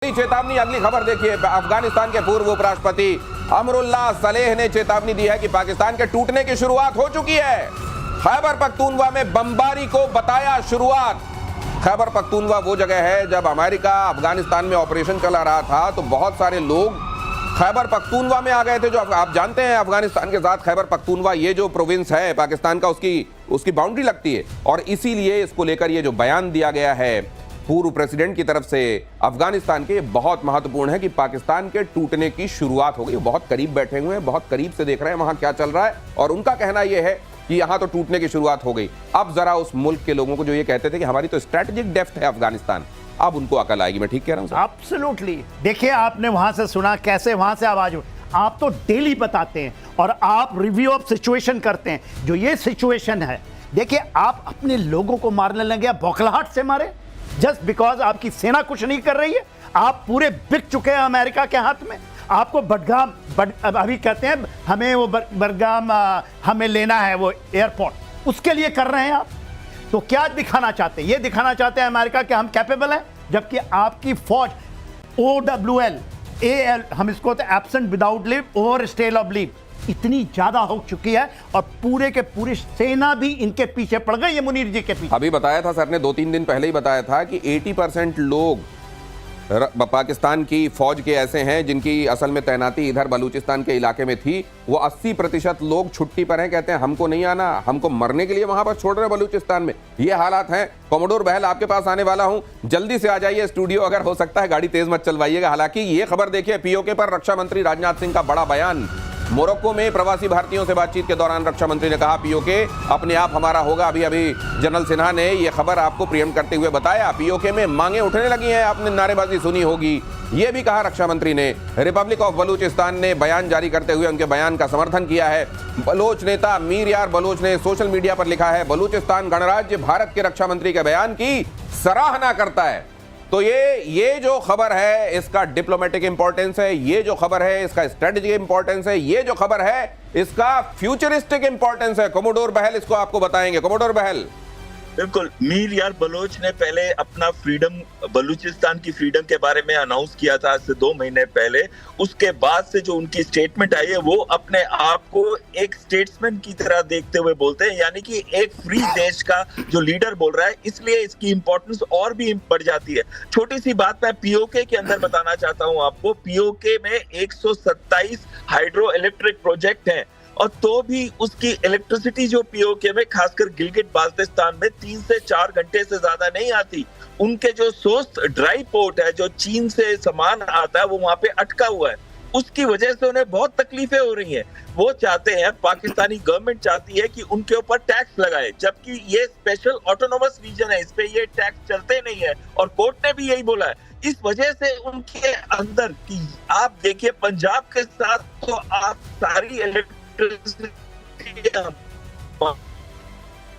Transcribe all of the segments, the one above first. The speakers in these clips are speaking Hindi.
चेतावनी। अगली खबर देखिए, अफगानिस्तान के पूर्व उपराष्ट्रपति अमरुल्लाह सलेह ने चेतावनी दी है कि पाकिस्तान के टूटने की शुरुआत हो चुकी है। खैबर पख्तूनवा में बमबारी को बताया शुरुआत। खैबर पख्तूनवा वो जगह है, जब अमेरिका अफगानिस्तान में ऑपरेशन चला रहा था तो बहुत सारे लोग खैबर पख्तूनवा में आ गए थे। जो आप जानते हैं, अफगानिस्तान के साथ खैबर पख्तूनवा ये जो प्रोविंस है पाकिस्तान का, उसकी बाउंड्री लगती है। और इसीलिए इसको लेकर ये जो बयान दिया गया है पूर्व प्रेसिडेंट की तरफ से अफगानिस्तान के, बहुत महत्वपूर्ण है कि पाकिस्तान के टूटने की शुरुआत हो गई। बहुत करीब बैठे हुए हैं, बहुत करीब से देख रहे हैं वहां क्या चल रहा है, और उनका कहना यह है कि यहां तो टूटने की शुरुआत हो गई। अब जरा उस मुल्क के लोगों को जो ये कहते थे कि हमारी तो स्ट्रेटेजिक डेप्थ है अफगानिस्तान, अब उनको अकल आएगी। मैं ठीक कह रहा हूं? एब्सोल्युटली। देखिए, आपने वहां से सुना कैसे वहां से आवाज उठी। आप तो डेली बताते हैं और आप रिव्यू ऑफ सिचुएशन करते हैं। जो ये सिचुएशन है, देखिए, आप अपने लोगों को मारने लगे, बौखलाहट से मारे, जस्ट बिकॉज आपकी सेना कुछ नहीं कर रही है। आप पूरे बिक चुके हैं अमेरिका के हाथ में। आपको बडगाम अभी कहते हैं हमें वो बडगाम हमें लेना है, वो एयरपोर्ट, उसके लिए कर रहे हैं आप। तो क्या दिखाना चाहते हैं? ये दिखाना चाहते हैं अमेरिका कि हम कैपेबल हैं, जबकि आपकी फौज OWL AL, हम इसको तो absent without leave, over stay of leave, इतनी ज्यादा हो चुकी है और पूरे के पूरी सेना भी इनके पीछे पड़ गई है, मुनीर जी के पीछे। अभी बताया था सर ने 2-3 दिन पहले ही बताया था कि 80% लोग पाकिस्तान की फौज के ऐसे हैं जिनकी असल में तैनाती इधर बलूचिस्तान के इलाके में थी। वो 80% लोग छुट्टी पर हैं, कहते हैं हमको नहीं आना, हमको मरने के लिए वहां पर छोड़ रहे हैं बलूचिस्तान में। ये हालात हैं। कॉमोडोर बहल, आपके पास आने वाला हूं, जल्दी से आ जाइए स्टूडियो, अगर हो सकता है गाड़ी तेज मत चलवाइएगा। हालांकि ये खबर देखिए, पीओके पर रक्षा मंत्री राजनाथ सिंह का बड़ा बयान। मोरक्को में प्रवासी भारतीयों से बातचीत के दौरान रक्षा मंत्री ने कहा पीओके अपने आप हमारा होगा। अभी जनरल सिन्हा ने यह खबर आपको प्रियम करते हुए बताया, पीओके में मांगे उठने लगी हैं, आपने नारेबाजी सुनी होगी। यह भी कहा रक्षा मंत्री ने। रिपब्लिक ऑफ बलूचिस्तान ने बयान जारी करते हुए उनके बयान का समर्थन किया है। बलोच नेता मीर यार बलोच ने सोशल मीडिया पर लिखा है, बलूचिस्तान गणराज्य भारत के रक्षा मंत्री के बयान की सराहना करता है। तो ये जो खबर है इसका डिप्लोमेटिक इंपॉर्टेंस है, ये जो खबर है इसका स्ट्रेटेजिक इंपॉर्टेंस है, ये जो खबर है इसका फ्यूचरिस्टिक इंपॉर्टेंस है। कॉमोडोर बहल इसको आपको बताएंगे। कॉमोडोर बहल। बिल्कुल, मीर यार बलोच ने पहले अपना फ्रीडम, बलूचिस्तान की फ्रीडम के बारे में अनाउंस किया था आज से 2 महीने पहले। उसके बाद से जो उनकी स्टेटमेंट आई है, वो अपने आप को एक स्टेट्समैन की तरह देखते हुए बोलते हैं, यानी कि एक फ्री देश का जो लीडर बोल रहा है, इसलिए इसकी इंपॉर्टेंस और भी बढ़ जाती है। छोटी सी बात मैं पीओके के अंदर बताना चाहता हूं आपको। पीओके में 127 हाइड्रो इलेक्ट्रिक प्रोजेक्ट हैं, और तो भी उसकी इलेक्ट्रिसिटी जो पीओके में, खासकर गिलगिट बाल्टिस्तान में 3 से 4 घंटे से ज्यादा नहीं आती। उनके जो सोस्ट ड्राई पोर्ट है, जो चीन से सामान आता है, वो वहां पे अटका हुआ है। उसकी वजह से उन्हें बहुत तकलीफें हो रही हैं। वो चाहते हैं, पाकिस्तानी गवर्नमेंट चाहती है कि उनके ऊपर टैक्स लगाए, जबकि ये स्पेशल ऑटोनोमस रीजन है, इस पे ये टैक्स चलते नहीं है, और कोर्ट ने भी यही बोला है। इस वजह से उनके अंदर की, आप देखिए पंजाब के साथ तो आप सारी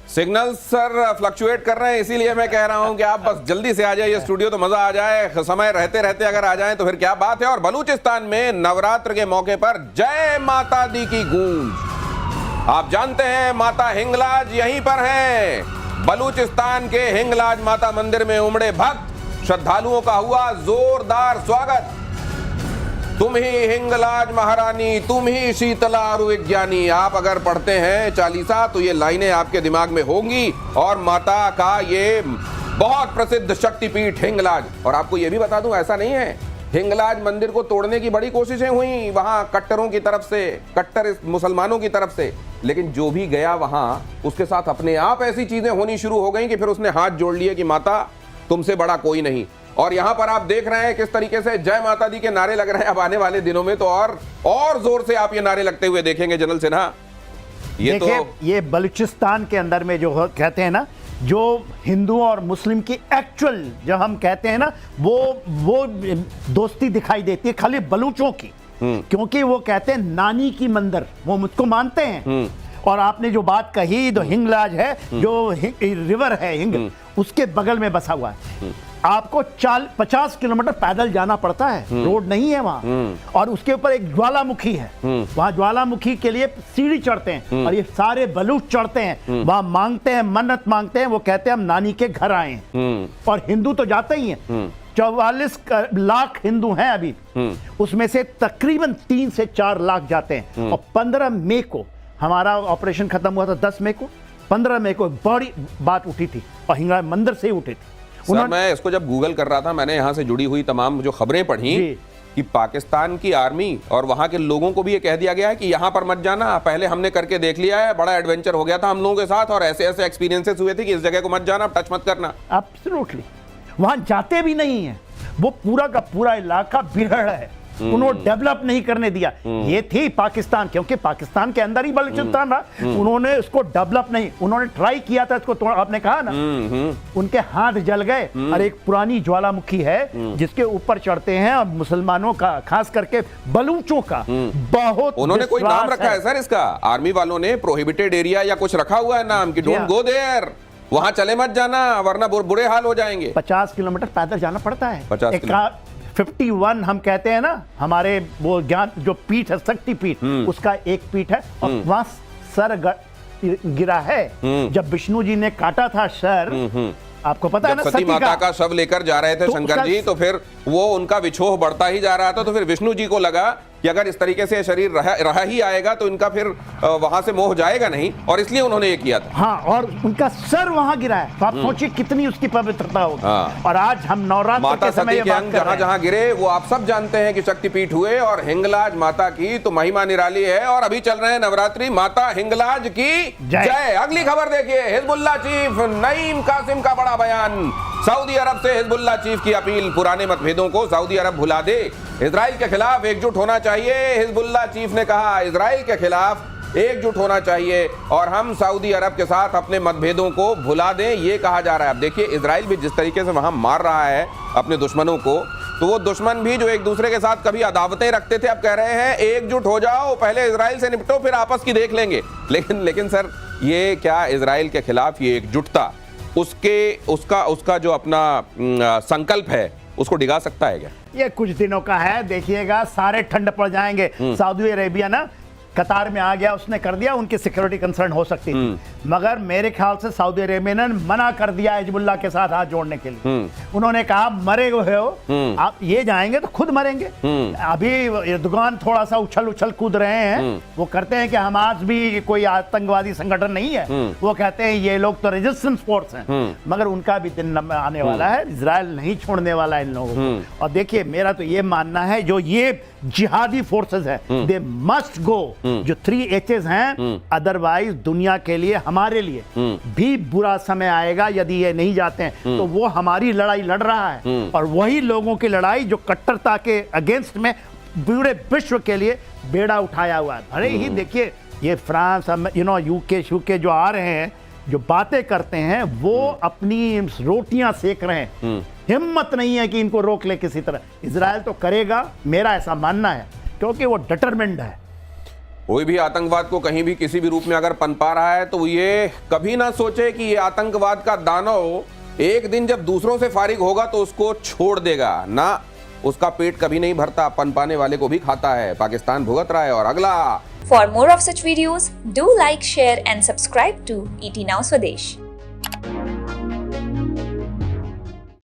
सिग्नल सर फ्लक्चुएट कर रहे हैं, इसीलिए मैं कह रहा हूं कि आप बस जल्दी से आ जाइए स्टूडियो तो मजा आ जाए। समय रहते रहते अगर आ जाएं तो फिर क्या बात है। और बलूचिस्तान में नवरात्र के मौके पर जय माता दी की गूंज। आप जानते हैं माता हिंगलाज यहीं पर हैं। बलूचिस्तान के हिंगलाज माता मंदिर में उमड़े भक्त, श्रद्धालुओं का हुआ जोरदार स्वागत। तुम ही हिंगलाज महारानी, तुम ही शीतला अरु विज्ञानी। आप अगर पढ़ते हैं चालीसा तो ये लाइनें आपके दिमाग में होंगी। और माता का ये बहुत प्रसिद्ध शक्तिपीठ हिंगलाज। और आपको ये भी बता दूं, ऐसा नहीं है, हिंगलाज मंदिर को तोड़ने की बड़ी कोशिशें हुई वहां कट्टरों की तरफ से, कट्टर मुसलमानों की तरफ से, लेकिन जो भी गया वहां उसके साथ अपने आप ऐसी चीजें होनी शुरू हो गई कि फिर उसने हाथ जोड़ लिए कि माता तुमसे बड़ा कोई नहीं। और यहां पर आप देख रहे हैं किस तरीके से जय माता दी के नारे लग रहे हैं। अब आने वाले दिनों में तो और जोर से आप ये नारे लगते हुए देखेंगे जनरल सिन्हा। ये बलूचिस्तान के अंदर में जो कहते हैं ना, जो हिंदू और मुस्लिम की एक्चुअल जो हम कहते हैं ना, वो दोस्ती दिखाई देती है खाली बलूचों की। क्योंकि वो कहते हैं नानी की मंदिर, वो मुझको मानते हैं। और आपने जो बात कही, तो हिंगलाज है, जो रिवर है हिंग, उसके बगल में बसा हुआ है। आपको 50 किलोमीटर पैदल जाना पड़ता है, रोड नहीं है वहां। और उसके ऊपर एक ज्वालामुखी है, वहां ज्वालामुखी के लिए सीढ़ी चढ़ते हैं, और ये सारे बलूच चढ़ते हैं, वहां मांगते हैं, मन्नत मांगते हैं। वो कहते हैं हम नानी के घर आए हैं। और हिंदू तो जाते ही हैं। 44 लाख हिंदू हैं अभी, उसमें से तकरीबन 3 से 4 लाख जाते हैं। और 15 मई को हमारा ऑपरेशन खत्म हुआ था, 10 मई को, 15 मई को बड़ी बात उठी थी और हिंगलाज मंदिर से ही उठी थी। सर मैं इसको जब गूगल कर रहा था, मैंने यहाँ से जुड़ी हुई तमाम जो खबरें पढ़ी कि पाकिस्तान की आर्मी और वहां के लोगों को भी ये कह दिया गया है कि यहां पर मत जाना, पहले हमने करके देख लिया है, बड़ा एडवेंचर हो गया था हम लोगों के साथ और ऐसे ऐसे एक्सपीरियंसेस हुए थे कि इस जगह को मत जाना, टच मत करना। एब्सोल्युटली, वहां जाते भी नहीं है, वो पूरा का पूरा इलाका बिगड़ है, उन्होंने डेवलप नहीं करने दिया। ये थी पाकिस्तान, क्योंकि पाकिस्तान के अंदर ही बलूचिस्तान रहा, उन्होंने इसको डेवलप नहीं, उन्होंने ट्राई किया था इसको, आपने कहा ना उनके हाथ जल गए। और एक पुरानी ज्वालामुखी है जिसके ऊपर चढ़ते हैं और मुसलमानों का, खास करके बलूचों का बहुत, उन्होंने कोई नाम रखा है सर इसका? आर्मी वालों ने प्रोहिबिटेड एरिया या कुछ रखा हुआ है नाम कि डोंट गो देयर, वहां चले मत जाना वरना बुरे हाल हो जाएंगे। 50 किलोमीटर पैदल जाना पड़ता है। 50 किलोमीटर 51 हम कहते हैं ना, हमारे वो ज्ञान जो पीठ है, शक्ति पीठ, उसका एक पीठ है और वहां सर गिरा है। जब विष्णु जी ने काटा था सर, आपको पता है ना, सती माता का शव लेकर जा रहे थे तो शंकर जी, तो फिर वो उनका विछोह बढ़ता ही जा रहा था, तो फिर विष्णु जी को लगा कि अगर इस तरीके से शरीर रहा ही आएगा तो इनका फिर वहां से मोह जाएगा नहीं, और इसलिए उन्होंने ये किया था। हाँ, और उनका सर वहां गिरा है, तो आप सोचिए कितनी उसकी पवित्रता होगी। हाँ। और आज हम नवरात्र के समय ये बात कर रहे हैं, जहां जहां गिरे वो आप सब जानते हैं कि शक्तिपीठ हुए, और हिंगलाज माता की तो महिमा निराली है। और अभी चल रहे हैं नवरात्रि, माता हिंगलाज की जय। अगली खबर देखिए, हिजबुल्लाह चीफ नईम कासिम का बड़ा बयान, सऊदी अरब से हिजबुल्लाह चीफ की अपील, पुराने मतभेदों को सऊदी अरब भुला दे, इजराइल के खिलाफ एकजुट होना चाहिए। हिजबुल्लाह चीफ ने कहा इजराइल के खिलाफ एकजुट होना चाहिए और हम सऊदी अरब के साथ अपने मतभेदों को भुला दें, ये कहा जा रहा है। अब देखिए, इजराइल भी जिस तरीके से वहां मार रहा है अपने दुश्मनों को, तो वो दुश्मन भी जो एक दूसरे के साथ कभी अदावतें रखते थे, अब कह रहे हैं एकजुट हो जाओ, पहले इजराइल से निपटो फिर आपस की देख लेंगे। लेकिन सर, ये क्या इजराइल के खिलाफ ये एकजुटता उसका जो अपना संकल्प है उसको डिगा सकता है क्या? ये कुछ दिनों का है, देखिएगा सारे ठंड पड़ जाएंगे। सऊदी अरेबिया ना कतार में आ गया, उसने कर दिया, उनकी सिक्योरिटी कंसर्न हो सकती थी, मगर मेरे ख्याल से सऊदी अरेबिया ने मना कर दिया हिजबुल्लाह के साथ हाथ जोड़ने के लिए। उन्होंने कहा मरे हुए हो आप, ये जाएंगे तो खुद मरेंगे। अभी एर्दोगान थोड़ा सा उछल कूद रहे हैं, वो करते हैं कि हमास भी कोई आतंकवादी संगठन नहीं है, वो कहते हैं ये लोग तो रेजिस्टेंस फोर्स हैं, मगर उनका भी दिन आने वाला है, इजराइल नहीं छोड़ने वाला इन लोगों को। और देखिए, मेरा तो ये मानना है जो ये जिहादी फोर्सेस है, दे मस्ट गो, जो 3 H's हैं, अदरवाइज दुनिया के लिए, हमारे लिए भी बुरा समय आएगा यदि ये नहीं जाते हैं। तो वो हमारी लड़ाई लड़ रहा है और वही लोगों की लड़ाई जो कट्टरता के अगेंस्ट में पूरे विश्व के लिए बेड़ा उठाया हुआ है। अरे ही देखिए, ये फ्रांस, यूके जो आ रहे हैं, जो बातें करते हैं, वो अपनी रोटियां सेक रहे हैं, हिम्मत नहीं है कि इनको रोक ले किसी तरह। इजराइल तो करेगा, मेरा ऐसा मानना है, क्योंकि वो डिटरमिन्ड है। कोई भी आतंकवाद को कहीं भी किसी भी रूप में अगर पनपा रहा है तो ये कभी ना सोचे कि ये आतंकवाद का दानव एक दिन जब दूसरों से फारिग होगा तो उसको छोड़ देगा ना, उसका पेट कभी नहीं भरता, पनपाने वाले को भी खाता है। पाकिस्तान भुगत रहा है। और अगला, For more of such videos, do like, share and subscribe to ET Now Swadesh.